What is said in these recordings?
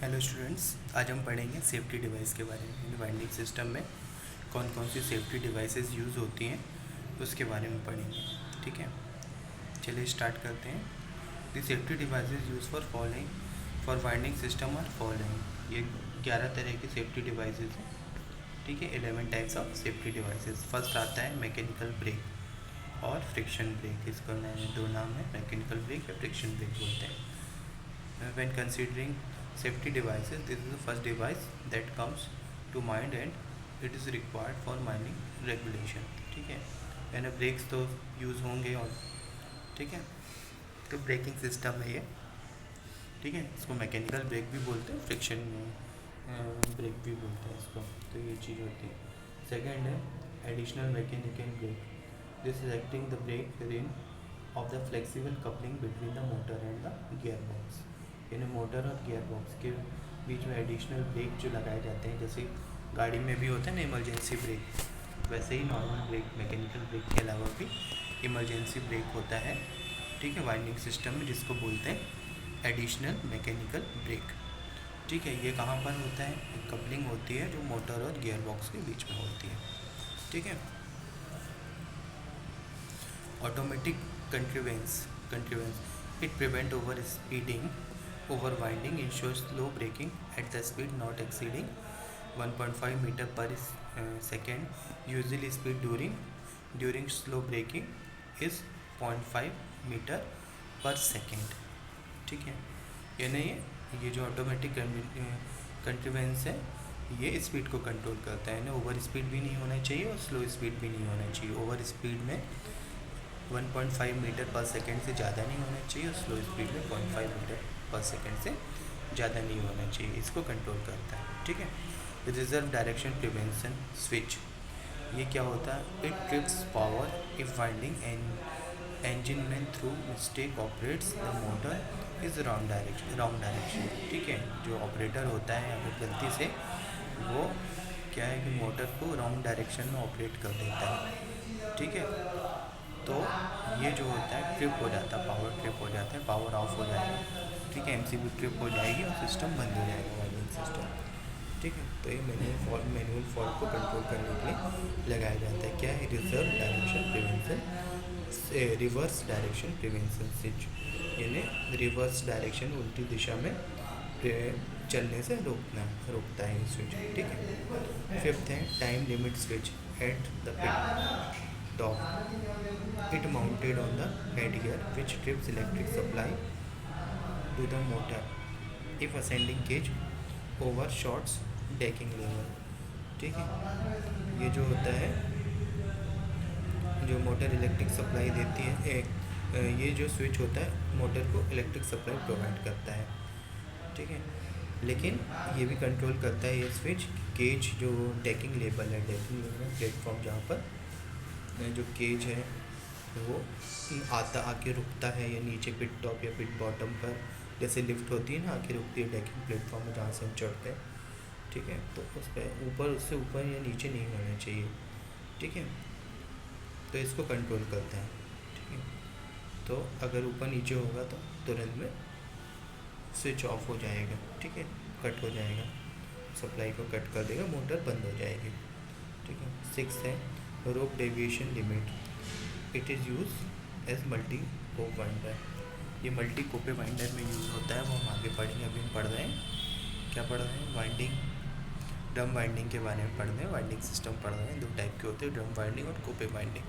Hello students, आज हम पढ़ेंगे सेफ्टी डिवाइस के बारे में। वाइंडिंग सिस्टम में कौन कौन सी सेफ्टी डिवाइसेस यूज़ होती हैं उसके बारे में पढ़ेंगे। ठीक है, चलिए स्टार्ट करते हैं। The safety devices use for following for winding system और फॉलोइंग। ये 11 तरह की सेफ्टी डिवाइसेस हैं। ठीक है, 11 types of safety devices. First आता है मैकेनिकल ब्रेक और फ्रिक्शन ब्रेक। इसका दो नाम है, मैकेनिकल ब्रेक या फ्रिक्शन ब्रेक बोलते हैं। When considering safety devices, this is the first device that comes to mind and it is required for mining regulation. ठीक है, यानी ब्रेक्स तो यूज़ होंगे और ठीक है, तो ब्रेकिंग सिस्टम है ये। ठीक है, इसको मैकेनिकल ब्रेक भी बोलते हैं, फ्रिक्शन ब्रेक भी बोलते हैं इसको। तो ये चीज़ होती है। सेकेंड है additional mechanical brake. This is acting the brake rim of the flexible coupling between the motor and the gear box. यानी मोटर और गियर बॉक्स के बीच में एडिशनल ब्रेक जो लगाए जाते हैं, जैसे गाड़ी में भी होता है ना इमरजेंसी ब्रेक, वैसे ही नॉर्मल ब्रेक मैकेनिकल ब्रेक के अलावा भी इमरजेंसी ब्रेक होता है। ठीक है, वाइंडिंग सिस्टम में, जिसको बोलते हैं एडिशनल मैकेनिकल ब्रेक। ठीक है, ये कहाँ पर होता है? कपलिंग होती है जो मोटर और गियर बॉक्स के बीच में होती है। ठीक है, automatic contrivance it prevent over speeding over winding, ensures slow braking at the speed not exceeding 1.5 meter per second. Usually speed during slow braking is 0.5 meter per second. ठीक है, यानी ये जो ऑटोमेटिक कंट्रीवेंस है ये स्पीड को कंट्रोल करता है ना। ओवर स्पीड भी नहीं होना चाहिए और स्लो स्पीड भी नहीं होना चाहिए। ओवर स्पीड में 1.5 मीटर पर सेकेंड से ज़्यादा नहीं होना चाहिए और स्लो स्पीड में 0.5 मीटर पर सेकेंड से ज़्यादा नहीं होना चाहिए। इसको कंट्रोल करता है। ठीक है, रिजर्व डायरेक्शन प्रिवेंशन स्विच, ये क्या होता है? It trips power if winding engine में through mistake operates the motor is wrong direction. ठीक है, जो ऑपरेटर होता है अगर गलती से वो क्या है कि मोटर को रॉन्ग डायरेक्शन में ऑपरेट कर देता है। ठीक है, तो ये जो होता है ट्रिप हो जाता है, पावर ट्रिप हो जाता है, पावर ऑफ हो जाएगा। ठीक है, एमसीबी ट्रिप हो जाएगी और सिस्टम बंद हो जाएगा, वाइंडिंग सिस्टम। ठीक है, तो ये मैनुअल फॉल्ट को कंट्रोल करने के लिए लगाया जाता है। क्या है? रिवर्स डायरेक्शन प्रिवेंशन स्विच, यानी रिवर्स डायरेक्शन उल्टी दिशा में चलने से रोकता है ये स्विच। ठीक है, फिफ्थ है time limit switch at the pit top. It mounted on the headgear which trips electric supply to the motor if ascending cage overshoots decking level। ठीक है, ये जो होता है जो मोटर इलेक्ट्रिक सप्लाई देती है, ये जो स्विच होता है मोटर को इलेक्ट्रिक सप्लाई प्रोवाइड करता है। ठीक है, लेकिन ये भी कंट्रोल करता है ये स्विच केज जो डेकिंग लेवल है, डेकिंग लेवल प्लेटफॉर्म जहाँ पर जो केज है वो आके रुकता है, या नीचे पिट टॉप या पिट बॉटम पर जैसे लिफ्ट होती है ना, आके रुकती है डेकिंग प्लेटफॉर्म में जहाँ से हम चढ़ते हैं। ठीक है, तो उस पर ऊपर, उससे ऊपर या नीचे नहीं होना चाहिए। ठीक है, तो इसको कंट्रोल करता है। ठीक है, तो अगर ऊपर नीचे होगा तो तुरंत में स्विच ऑफ हो जाएगा। ठीक है, कट हो जाएगा, सप्लाई को कट कर देगा, मोटर बंद हो जाएगी। ठीक है, सिक्स है rope deviation limit. It is use as multi Koepe winder. ये मल्टी कोपे वाइंडर में यूज़ होता है, वो हम आगे पढ़ेंगे। अभी हम पढ़ रहे हैं, क्या पढ़ रहे हैं? वाइंडिंग, ड्रम वाइंडिंग के बारे में पढ़ रहे हैं। वाइंडिंग सिस्टम पढ़ रहे हैं, दो टाइप के होते हैं, ड्रम वाइंडिंग और कोपे वाइंडिंग।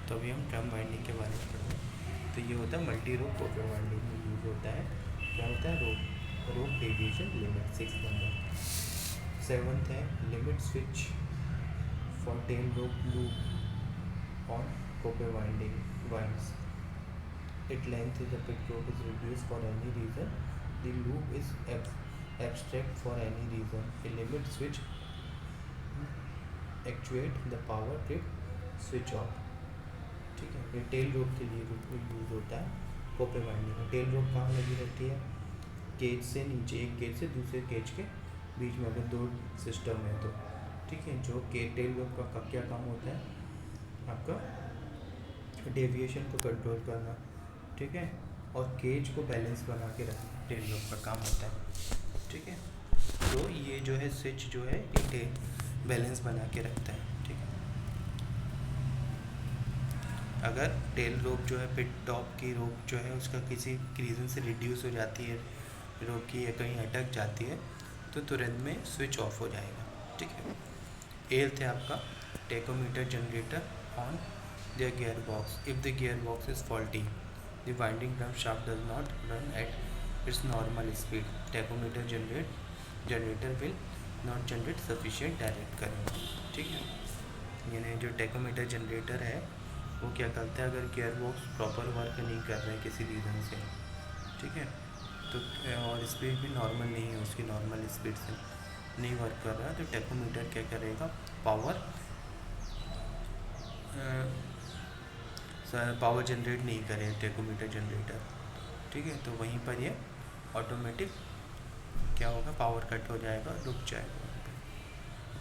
तो अभी हम ड्रम वाइंडिंग के बारे में पढ़ रहे हैं। तो ये होता है मल्टी रोप कोपे वाइंडिंग में यूज़ होता है। क्या होता है? Rope deviation limit, 6 number. Seventh है limit switch for tail rope loop on copper winds. Its length is the pit rope is reduced for any reason. The loop is abstract for any reason. A limit switch actuate the power trip switch off. ठीक है, ये tell रोप के लिए use होता है copper winding में। Tell रोप कहाँ लगी रहती है? केज से नीचे, एक केज से दूसरे केज के बीच में, अगर दो सिस्टम है तो। ठीक है, जो टेल रोप का क्या काम होता है? आपका डेविएशन को कंट्रोल करना। ठीक है, और केज को बैलेंस बना के रखना टेल रोप का काम होता है। ठीक है। तो ये जो है स्विच जो है ये बैलेंस बना के रखता है, ठीक है। अगर टेल रोप जो है पिट टॉप की रोप जो है उसका किसी रीज़न से रिड्यूस हो जाती है रोप की, या कहीं अटक जाती है, तो तुरंत में स्विच ऑफ हो जाएगा, ठीक है। एल्थ है आपका tachometer generator on the gear box. If the gear box is faulty, the winding drum shaft does not run at its normal speed, tachometer generator will not generate sufficient direct current, ठीक है। यानी जो tachometer generator है वो क्या करता है, अगर गियर बॉक्स प्रॉपर वर्क नहीं कर रहा है किसी रीज़न से, ठीक है, तो और स्पीड भी नॉर्मल नहीं है, उसकी नॉर्मल स्पीड से नहीं वर्क कर रहा है, तो टेकोमीटर क्या करेगा, पावर जनरेट नहीं करे टेकोमीटर जनरेटर, ठीक है। तो वहीं पर ये ऑटोमेटिक क्या होगा, पावर कट हो जाएगा, रुक जाएगा,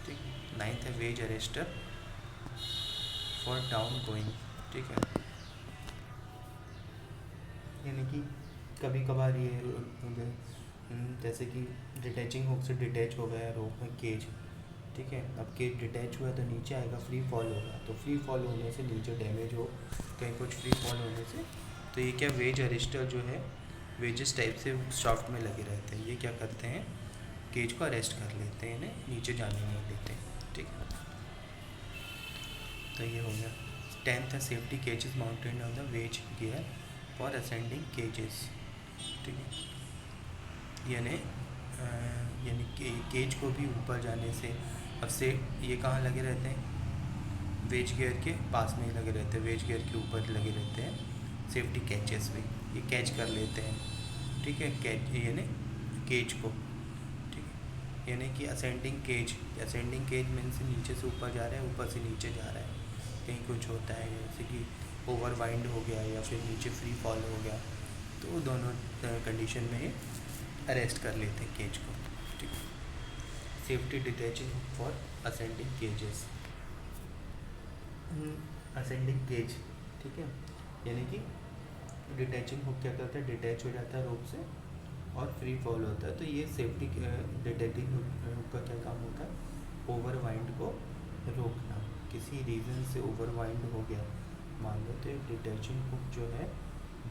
ठीक है। 9th है wedge arrester for down going, ठीक है। यानी कि कभी कभार ये जैसे कि डिटैचिंग हुक से डिटैच हो गया रोप में केज, ठीक है। अब केज डिटैच हुआ तो नीचे आएगा, फ्री फॉल होगा, तो फ्री फॉल होने से नीचे डैमेज हो कहीं कुछ फ्री फॉल होने से, तो ये क्या वेज अरेस्टर जो है वेजेस टाइप से शाफ्ट में लगे रहते हैं, ये क्या करते हैं, केज को अरेस्ट कर लेते हैं, इन्हें नीचे जाने नहीं देते, ठीक है। तो ये हो गया। 10th है safety cages mounted on the wedge gear for ascending cages, ठीक है। यानी केज को भी ऊपर जाने से, अब से ये कहाँ लगे रहते हैं, वेज गियर के पास में ही लगे रहते हैं, वेज गियर के ऊपर लगे रहते हैं सेफ्टी कैचेस भी, ये कैच कर लेते हैं, ठीक है, कैच यानी केज को, ठीक है। यानी कि असेंडिंग केज मीन्स नीचे से ऊपर जा रहा है, ऊपर से नीचे जा रहा है, कहीं कुछ होता है जैसे कि ओवर वाइंड हो गया या फिर नीचे फ्री फॉल हो गया, तो दोनों कंडीशन में ये अरेस्ट कर लेते हैं केज को, ठीक है। Safety detaching for ascending cages, ascending cage, ठीक है। यानी कि डिटैचिंग हुक क्या करता है, डिटैच हो जाता है रोप से और फ्री फॉल होता है, तो ये सेफ्टी डिटैचिंग हुक का क्या काम होता है, ओवर वाइंड को रोकना, किसी रीज़न से ओवर वाइंड हो गया मान लो, तो डिटैचिंग हुक जो है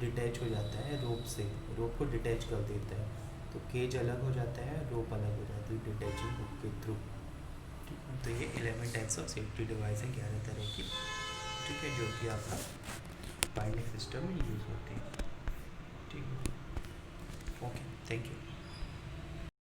डिटैच हो जाता है रोप से, रोप को डिटैच कर देता है, तो केज अलग हो जाता है, रोप अलग हो जाती है डिटैचिंग हुक के थ्रू, ठीक है। तो ये 11 टाइप्स ऑफ सेफ्टी डिवाइस है, 11 तरह की, ठीक है, जो कि आपका बाइंडिंग सिस्टम में यूज़ होती है, ठीक है। Okay, thank you.